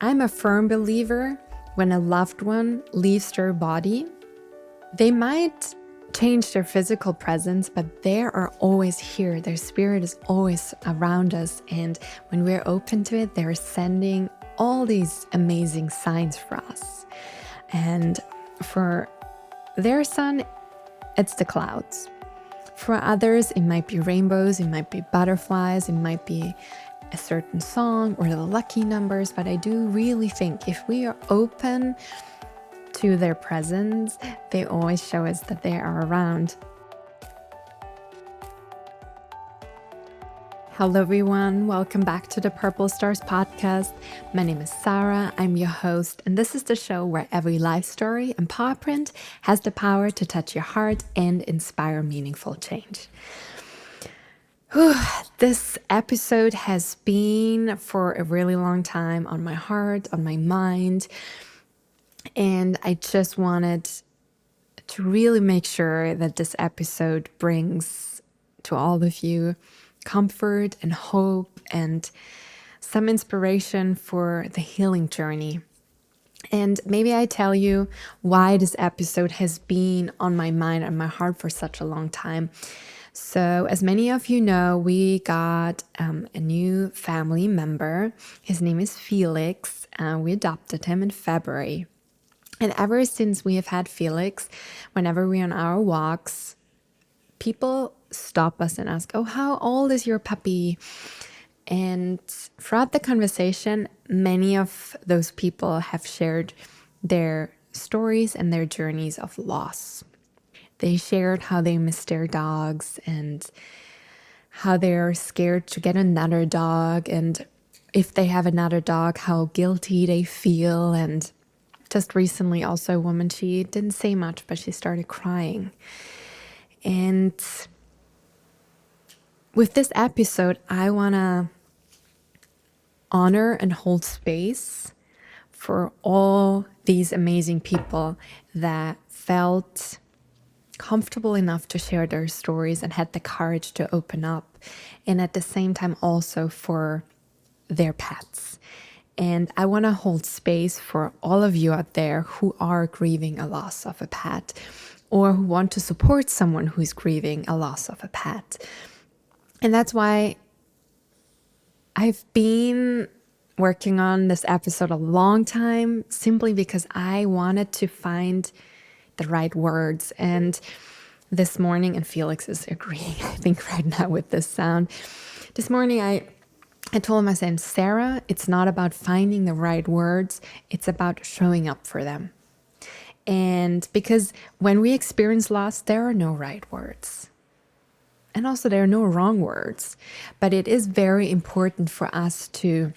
I'm a firm believer when a loved one leaves their body, they might change their physical presence, but they are always here. Their spirit is always around us. And when we're open to it, they're sending all these amazing signs for us. And for their son, it's the clouds. For others, it might be rainbows, it might be butterflies, it might be a certain song or the lucky numbers. But I do really think if we are open to their presence, they always show us that they are around. Hello everyone, welcome back to the Purple Stars podcast. My name is Sarah, I'm your host, and this is the show where every life story and paw print has the power to touch your heart and inspire meaningful change. This episode has been for a really long time on my heart, on my mind, and I just wanted to really make sure that this episode brings to all of you comfort and hope and some inspiration for the healing journey. And maybe I tell you why this episode has been on my mind and my heart for such a long time. So, as many of you know, we got a new family member. His name is Felix. We adopted him in February. And ever since we have had Felix, whenever we're on our walks, people stop us and ask, "Oh, how old is your puppy?" And throughout the conversation, many of those people have shared their stories and their journeys of loss. They shared how they miss their dogs and how they're scared to get another dog. And if they have another dog, how guilty they feel. And just recently, also a woman, she didn't say much, but she started crying. And with this episode, I want to honor and hold space for all these amazing people that felt comfortable enough to share their stories and had the courage to open up. And at the same time, also for their pets. And I want to hold space for all of you out there who are grieving a loss of a pet or who want to support someone who is grieving a loss of a pet. And that's why I've been working on this episode a long time, simply because I wanted to find the right words. And this morning, and Felix is agreeing, I think, right now with this sound. This morning, I told him, I said, "Sarah, it's not about finding the right words. It's about showing up for them." And because when we experience loss, there are no right words. And also there are no wrong words. But it is very important for us to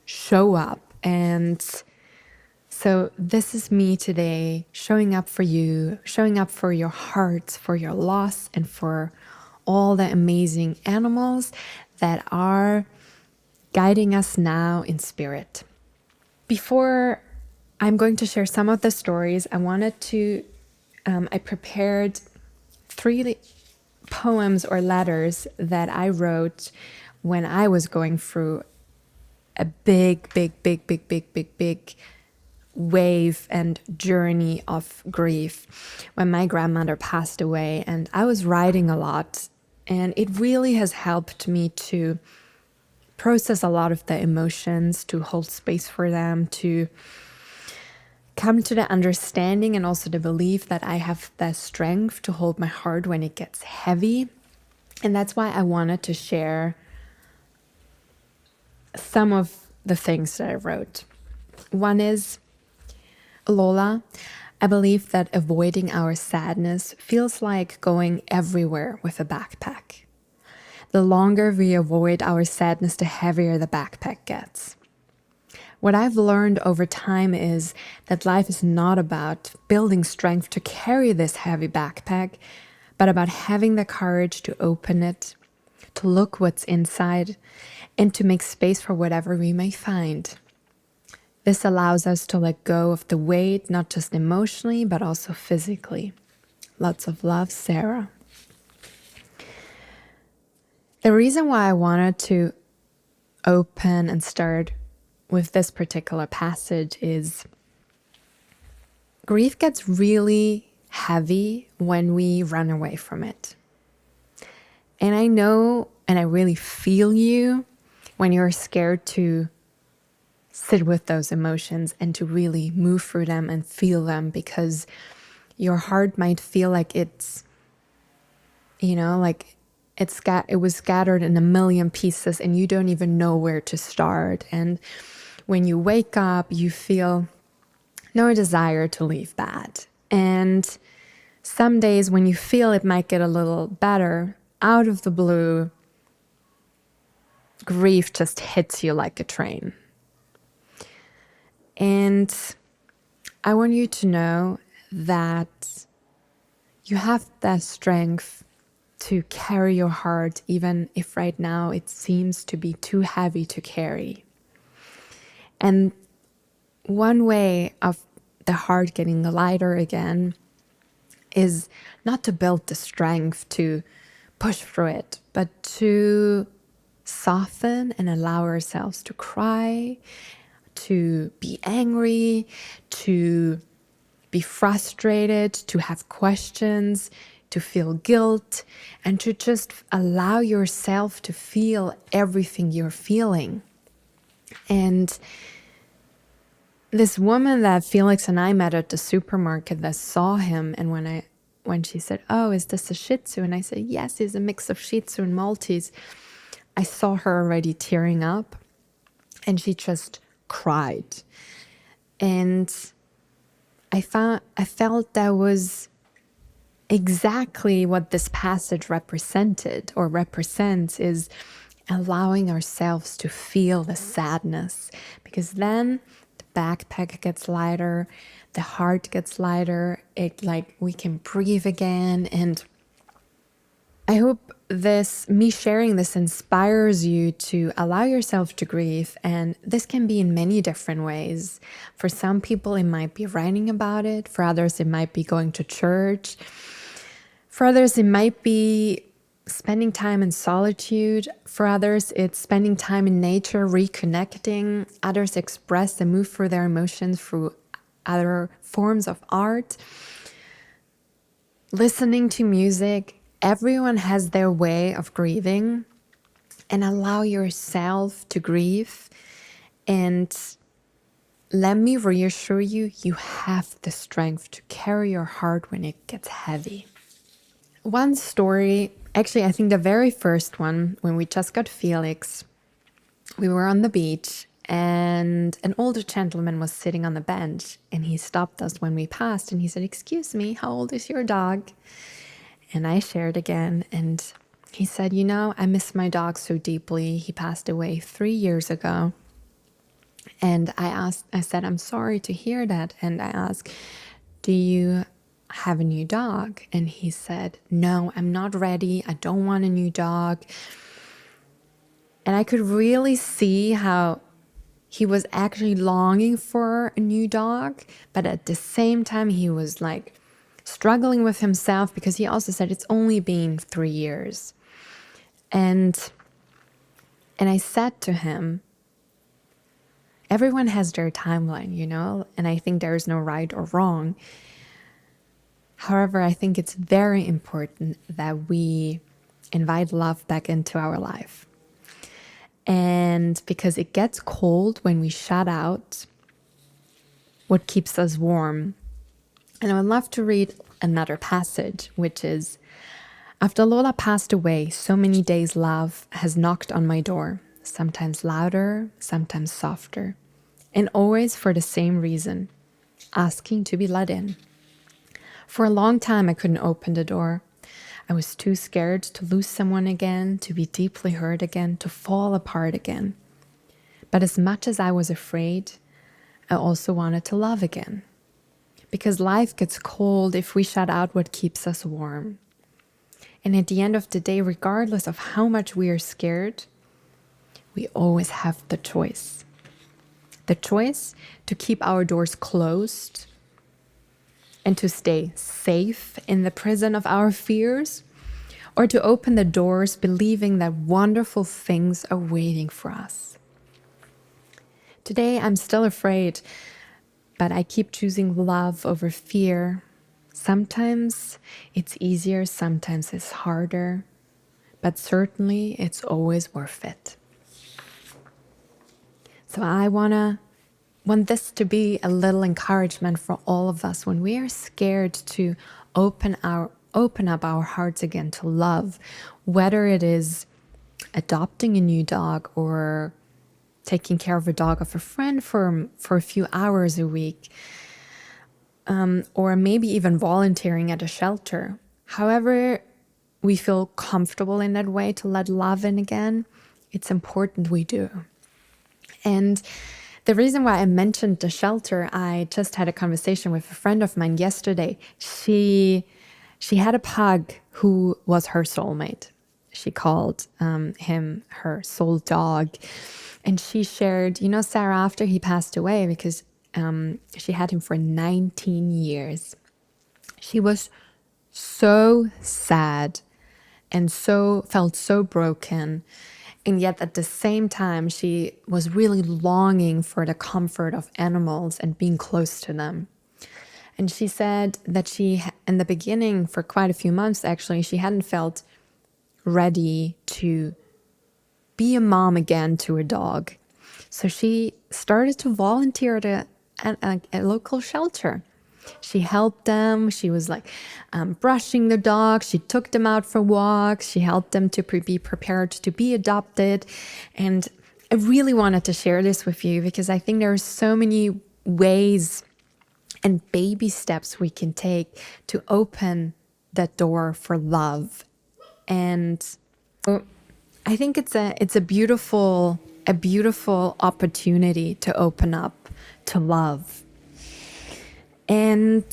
show up. And so this is me today, showing up for you, showing up for your hearts, for your loss, and for all the amazing animals that are guiding us now in spirit. Before I'm going to share some of the stories, I prepared 3 poems or letters that I wrote when I was going through a big wave and journey of grief when my grandmother passed away. And I was writing a lot, and it really has helped me to process a lot of the emotions, to hold space for them, to come to the understanding and also the belief that I have the strength to hold my heart when it gets heavy. And that's why I wanted to share some of the things that I wrote. One is, "Lola, I believe that avoiding our sadness feels like going everywhere with a backpack. The longer we avoid our sadness, the heavier the backpack gets. What I've learned over time is that life is not about building strength to carry this heavy backpack, but about having the courage to open it, to look what's inside, and to make space for whatever we may find. This allows us to let go of the weight, not just emotionally, but also physically. Lots of love, Sarah." The reason why I wanted to open and start with this particular passage is grief gets really heavy when we run away from it. And I know, and I really feel you when you're scared to sit with those emotions and to really move through them and feel them, because your heart might feel like it's, like it was scattered in a million pieces and you don't even know where to start. And when you wake up, you feel no desire to leave that. And some days when you feel it might get a little better, out of the blue, grief just hits you like a train. And I want you to know that you have that strength to carry your heart, even if right now it seems to be too heavy to carry. And one way of the heart getting lighter again is not to build the strength to push through it, but to soften and allow ourselves to cry, to be angry, to be frustrated, to have questions, to feel guilt, and to just allow yourself to feel everything you're feeling. And this woman that Felix and I met at the supermarket that saw him, and when she said, "Oh, is this a Shih Tzu?" and I said, "Yes, he's a mix of Shih Tzu and Maltese," I saw her already tearing up, and she just cried. And I felt that was exactly what this passage represented or represents, is allowing ourselves to feel the sadness, because then the backpack gets lighter, the heart gets lighter, we can breathe again. And I hope me sharing this inspires you to allow yourself to grieve. And this can be in many different ways. For some people, it might be writing about it. For others, it might be going to church. For others, it might be spending time in solitude. For others, it's spending time in nature, reconnecting. Others express and move through their emotions through other forms of art. Listening to music. Everyone has their way of grieving, and allow yourself to grieve. And let me reassure you, you have the strength to carry your heart when it gets heavy. One story, actually, I think the very first one, when we just got Felix, we were on the beach and an older gentleman was sitting on the bench, and he stopped us when we passed and he said, "Excuse me, how old is your dog?" And I shared again, and he said, "I miss my dog so deeply. He passed away 3 years ago." And I said, "I'm sorry to hear that." And I asked, "Do you have a new dog?" And he said, "No, I'm not ready. I don't want a new dog." And I could really see how he was actually longing for a new dog, but at the same time, he was struggling with himself, because he also said it's only been 3 years. And I said to him, everyone has their timeline, and I think there is no right or wrong. However, I think it's very important that we invite love back into our life. And because it gets cold when we shut out what keeps us warm. And I would love to read another passage, which is, "After Lola passed away, so many days love has knocked on my door, sometimes louder, sometimes softer, and always for the same reason, asking to be let in. For a long time, I couldn't open the door. I was too scared to lose someone again, to be deeply hurt again, to fall apart again. But as much as I was afraid, I also wanted to love again. Because life gets cold if we shut out what keeps us warm. And at the end of the day, regardless of how much we are scared, we always have the choice. The choice to keep our doors closed and to stay safe in the prison of our fears, or to open the doors believing that wonderful things are waiting for us. Today, I'm still afraid, but I keep choosing love over fear. Sometimes it's easier, sometimes it's harder, but certainly it's always worth it. So I want this to be a little encouragement for all of us when we are scared to open up our hearts again to love, whether it is adopting a new dog or taking care of a dog of a friend for a few hours a week, or maybe even volunteering at a shelter. However we feel comfortable in that way to let love in again, it's important we do. And the reason why I mentioned the shelter, I just had a conversation with a friend of mine yesterday. She had a pug who was her soulmate. She called him her soul dog. And she shared, Sarah, after he passed away, because she had him for 19 years, she was so sad and felt so broken. And yet at the same time, she was really longing for the comfort of animals and being close to them. And she said that she, in the beginning, for quite a few months actually, she hadn't felt ready to be a mom again to a dog. So she started to volunteer at a local shelter. She helped them. She was like brushing the dogs. She took them out for walks. She helped them to be prepared to be adopted. And I really wanted to share this with you because I think there are so many ways and baby steps we can take to open that door for love. And I think it's a beautiful opportunity to open up to love. And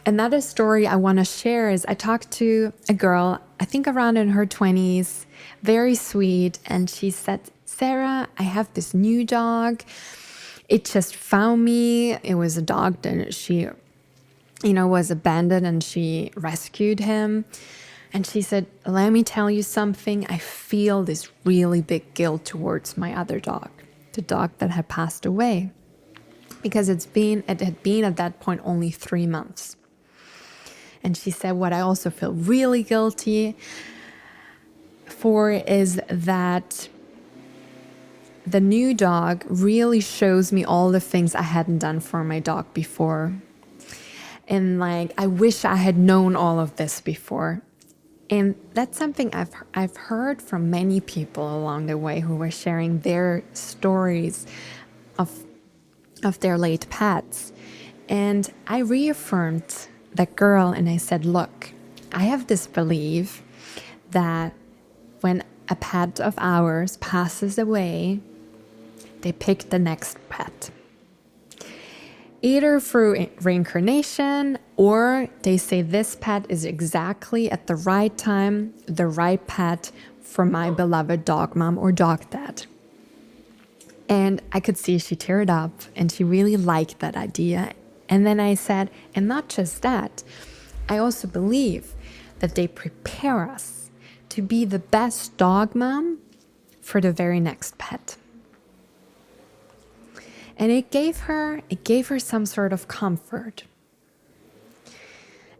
another story I want to share is I talked to a girl, I think around in her 20s, very sweet. And she said, Sarah, I have this new dog. It just found me. It was a dog that she, was abandoned and she rescued him. And she said, let me tell you something. I feel this really big guilt towards my other dog, the dog that had passed away. Because it had been at that point only 3 months. And she said, what I also feel really guilty for is that the new dog really shows me all the things I hadn't done for my dog before. And I wish I had known all of this before. And that's something I've heard from many people along the way who were sharing their stories of their late pets. And I reaffirmed that girl and I said, look, I have this belief that when a pet of ours passes away, they pick the next pet. Either through reincarnation or they say this pet is exactly at the right time, the right pet for my beloved dog mom or dog dad. And I could see she teared up and she really liked that idea. And then I said, and not just that, I also believe that they prepare us to be the best dog mom for the very next pet. And it gave her some sort of comfort.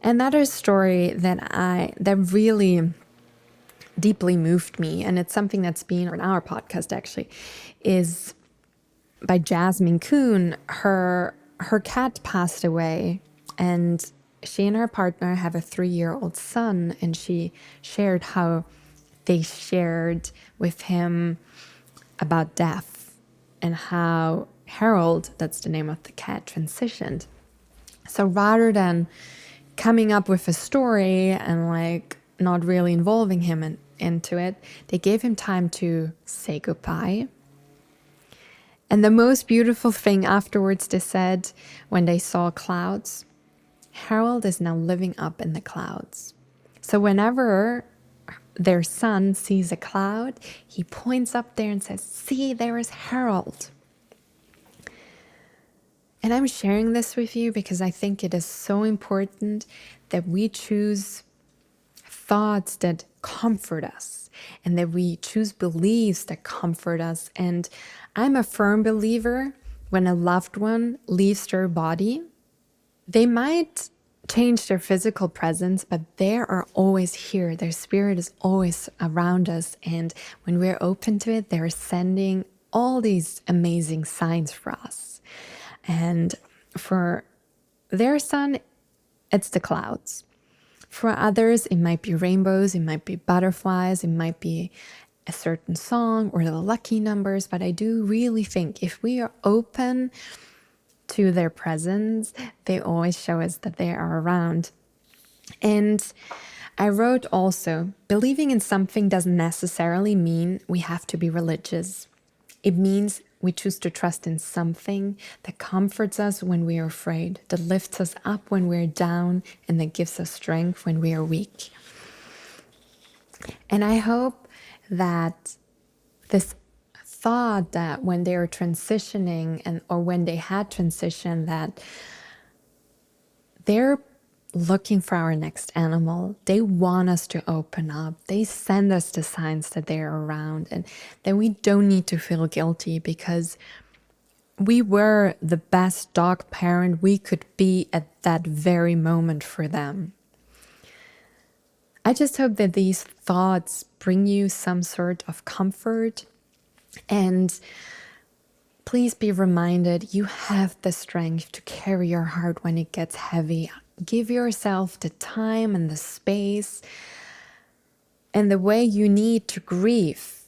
Another story that really deeply moved me, and it's something that's been on our podcast actually, is by Jasmine Kuhn. Her cat passed away, and she and her partner have a 3-year-old son, and she shared how they shared with him about death and how Harold, that's the name of the cat, transitioned. So rather than coming up with a story and not really involving him into it, they gave him time to say goodbye. And the most beautiful thing afterwards, they said, when they saw clouds, Harold is now living up in the clouds. So whenever their son sees a cloud, he points up there and says, see, there is Harold. And I'm sharing this with you because I think it is so important that we choose thoughts that comfort us, and that we choose beliefs that comfort us. And I'm a firm believer when a loved one leaves their body, they might change their physical presence, but they are always here. Their spirit is always around us. And when we're open to it, they're sending all these amazing signs for us. And for their son, it's the clouds. For others, it might be rainbows, it might be butterflies, it might be a certain song or the lucky numbers. But I do really think if we are open to their presence, they always show us that they are around. And I wrote also, believing in something doesn't necessarily mean we have to be religious. It means we choose to trust in something that comforts us when we are afraid, that lifts us up when we're down, and that gives us strength when we are weak. And I hope that this thought that when they are transitioning or when they had transitioned, that they're looking for our next animal. They want us to open up. They send us the signs that they're around, and that we don't need to feel guilty because we were the best dog parent we could be at that very moment for them. I just hope that these thoughts bring you some sort of comfort, and please be reminded you have the strength to carry your heart when it gets heavy. Give yourself the time and the space and the way you need to grieve.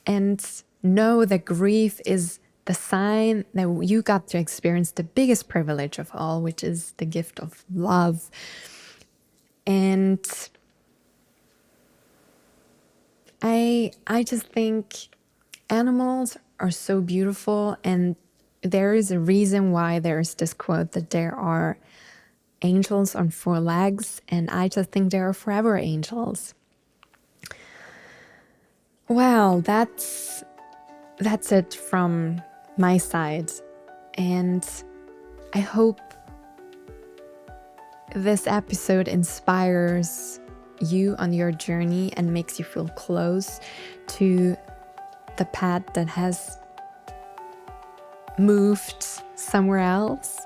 And know that grief is the sign that you got to experience the biggest privilege of all, which is the gift of love. And I just think animals are so beautiful, and there is a reason why there's this quote that there are angels on 4 legs, and I just think they are forever angels. Well, that's it from my side, and I hope this episode inspires you on your journey and makes you feel close to the pet that has moved somewhere else.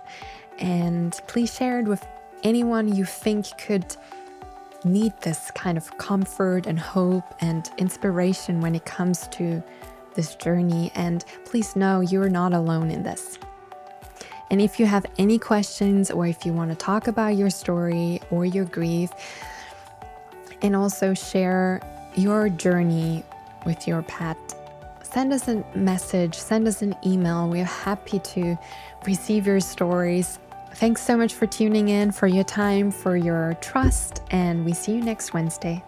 And please share it with anyone you think could need this kind of comfort and hope and inspiration when it comes to this journey. And please know you're not alone in this. And if you have any questions, or if you want to talk about your story or your grief, and also share your journey with your pet, send us a message, send us an email. We're happy to receive your stories. Thanks so much for tuning in, for your time, for your trust, and we see you next Wednesday.